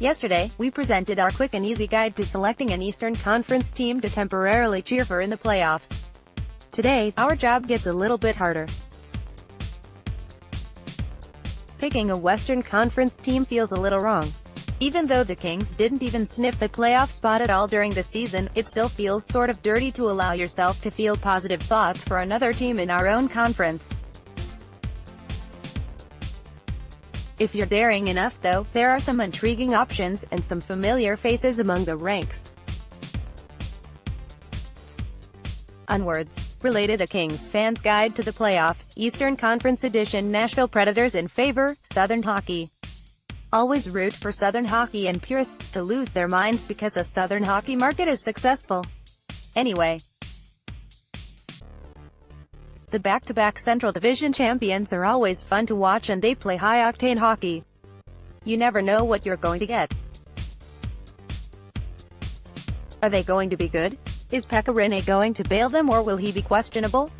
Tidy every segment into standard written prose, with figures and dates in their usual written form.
Yesterday, we presented our quick and easy guide to selecting an Eastern Conference team to temporarily cheer for in the playoffs. Today, our job gets a little bit harder. Picking a Western Conference team feels a little wrong. Even though the Kings didn't even sniff the playoff spot at all during the season, it still feels sort of dirty to allow yourself to feel positive thoughts for another team in our own conference. If you're daring enough though, there are some intriguing options, and some familiar faces among the ranks. Onwards. Related a Kings Fans Guide to the Playoffs, Eastern Conference Edition. Nashville Predators in favor, Southern Hockey. Always root for Southern Hockey and purists to lose their minds because a Southern hockey market is successful. Anyway. The back-to-back Central Division champions are always fun to watch, and they play high-octane hockey. You never know what you're going to get. Are they going to be good? Is Pekka Rinne going to bail them, or will he be questionable?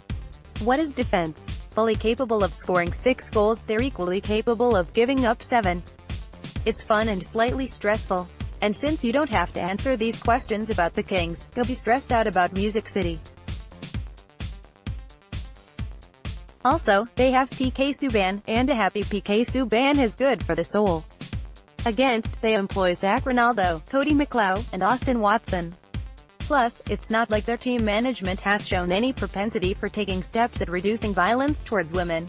What is defense? Fully capable of scoring 6 goals, they're equally capable of giving up 7. It's fun and slightly stressful. And since you don't have to answer these questions about the Kings, you'll be stressed out about Music City. Also, they have PK Subban, and a happy PK Subban is good for the soul. Against, they employ Zach Ronaldo, Cody McLeod, and Austin Watson. Plus, it's not like their team management has shown any propensity for taking steps at reducing violence towards women.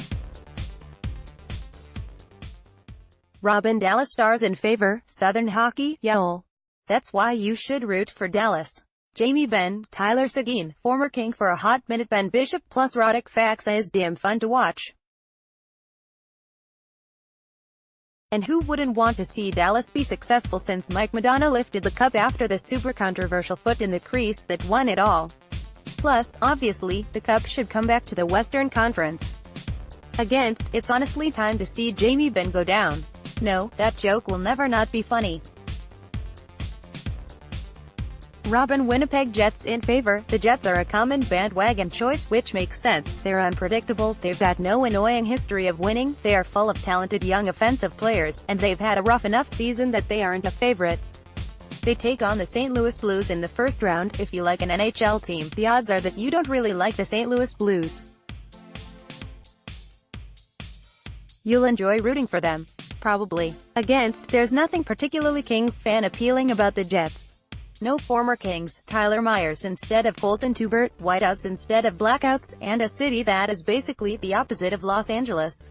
Robin Dallas Stars in favor, Southern Hockey, Yowl. That's why you should root for Dallas. Jamie Benn, Tyler Seguin, former King for a hot minute. Ben Bishop plus Roddick Faxa is damn fun to watch. And who wouldn't want to see Dallas be successful, since Mike Madonna lifted the cup after the super controversial foot in the crease that won it all. Plus, obviously, the cup should come back to the Western Conference. Against, it's honestly time to see Jamie Benn go down. No, that joke will never not be funny. Robin Winnipeg Jets in favor. The Jets are a common bandwagon choice, which makes sense. They're unpredictable, they've got no annoying history of winning, they are full of talented young offensive players, and they've had a rough enough season that they aren't a favorite. They take on the St. Louis Blues in the first round. If you like an NHL team, the odds are that you don't really like the St. Louis Blues. You'll enjoy rooting for them. Probably. Against, there's nothing particularly Kings fan appealing about the Jets. No former Kings, Tyler Myers instead of Colton Tubert, whiteouts instead of blackouts, and a city that is basically the opposite of Los Angeles.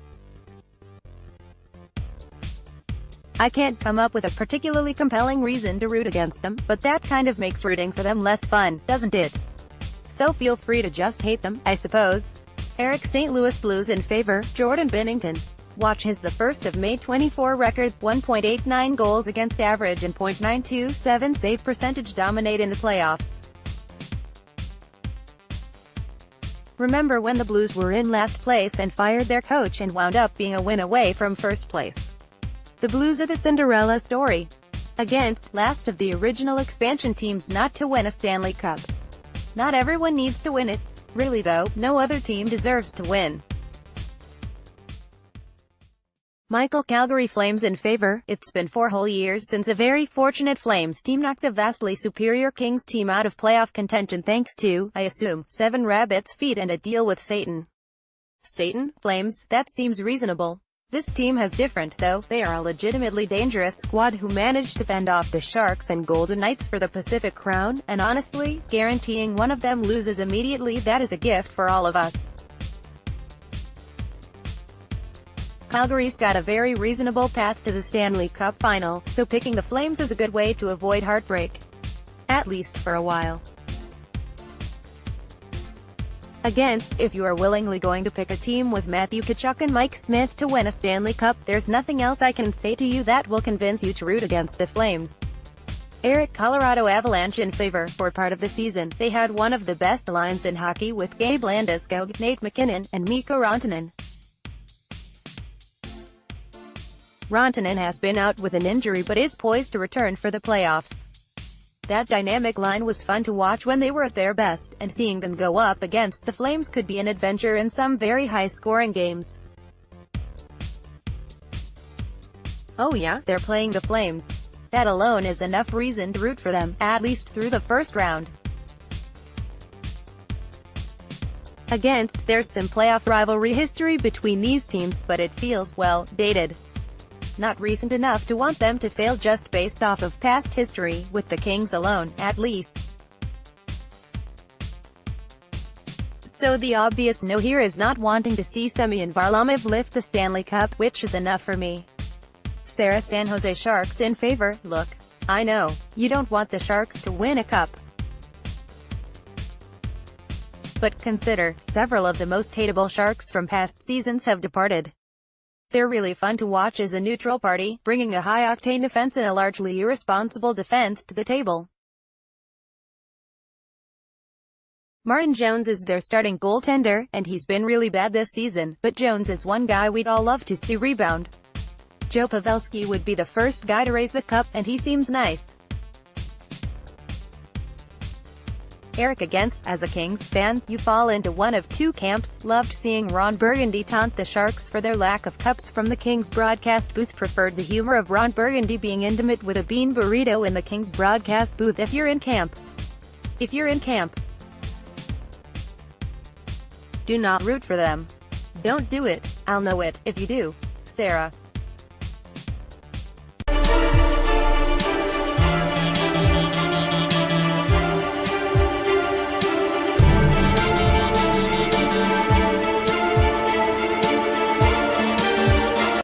I can't come up with a particularly compelling reason to root against them, but that kind of makes rooting for them less fun, doesn't it? So feel free to just hate them, I suppose. Eric St. Louis Blues in favor, Jordan Binnington. Watch his the 1st of May 24 record, 1.89 goals against average and .927 save percentage dominate in the playoffs. Remember when the Blues were in last place and fired their coach and wound up being a win away from first place? The Blues are the Cinderella story. Against, last of the original expansion teams not to win a Stanley Cup. Not everyone needs to win it. Really though, no other team deserves to win. Michael Calgary Flames in favor. It's been 4 whole years since a very fortunate Flames team knocked a vastly superior Kings team out of playoff contention thanks to, I assume, 7 rabbits' feet and a deal with Satan. Satan? Flames? That seems reasonable. This team has different, though. They are a legitimately dangerous squad who managed to fend off the Sharks and Golden Knights for the Pacific Crown, and honestly, guaranteeing one of them loses immediately, that is a gift for all of us. Calgary's got a very reasonable path to the Stanley Cup final, so picking the Flames is a good way to avoid heartbreak. At least for a while. Against, if you are willingly going to pick a team with Matthew Tkachuk and Mike Smith to win a Stanley Cup, there's nothing else I can say to you that will convince you to root against the Flames. Eric Colorado Avalanche in favor. For part of the season, they had one of the best lines in hockey with Gabe Landeskog, Nate MacKinnon, and Mikko Rantanen. Rantanen has been out with an injury but is poised to return for the playoffs. That dynamic line was fun to watch when they were at their best, and seeing them go up against the Flames could be an adventure in some very high-scoring games. Oh yeah, they're playing the Flames. That alone is enough reason to root for them, at least through the first round. There's some playoff rivalry history between these teams, but it feels, well, dated. Not recent enough to want them to fail just based off of past history, with the Kings alone, at least. So the obvious no here is not wanting to see Semyon Varlamov lift the Stanley Cup, which is enough for me. Sarah San Jose Sharks in favor. Look, I know, you don't want the Sharks to win a cup. But consider, several of the most hateable Sharks from past seasons have departed. They're really fun to watch as a neutral party, bringing a high-octane defense and a largely irresponsible defense to the table. Martin Jones is their starting goaltender, and he's been really bad this season, but Jones is one guy we'd all love to see rebound. Joe Pavelski would be the first guy to raise the cup, and he seems nice. Eric as a Kings fan, you fall into one of two camps. Loved seeing Ron Burgundy taunt the Sharks for their lack of cups from the Kings broadcast booth. Preferred the humor of Ron Burgundy being intimate with a bean burrito in the Kings broadcast booth. If you're in camp, do not root for them. Don't do it. I'll know it if you do. Sarah.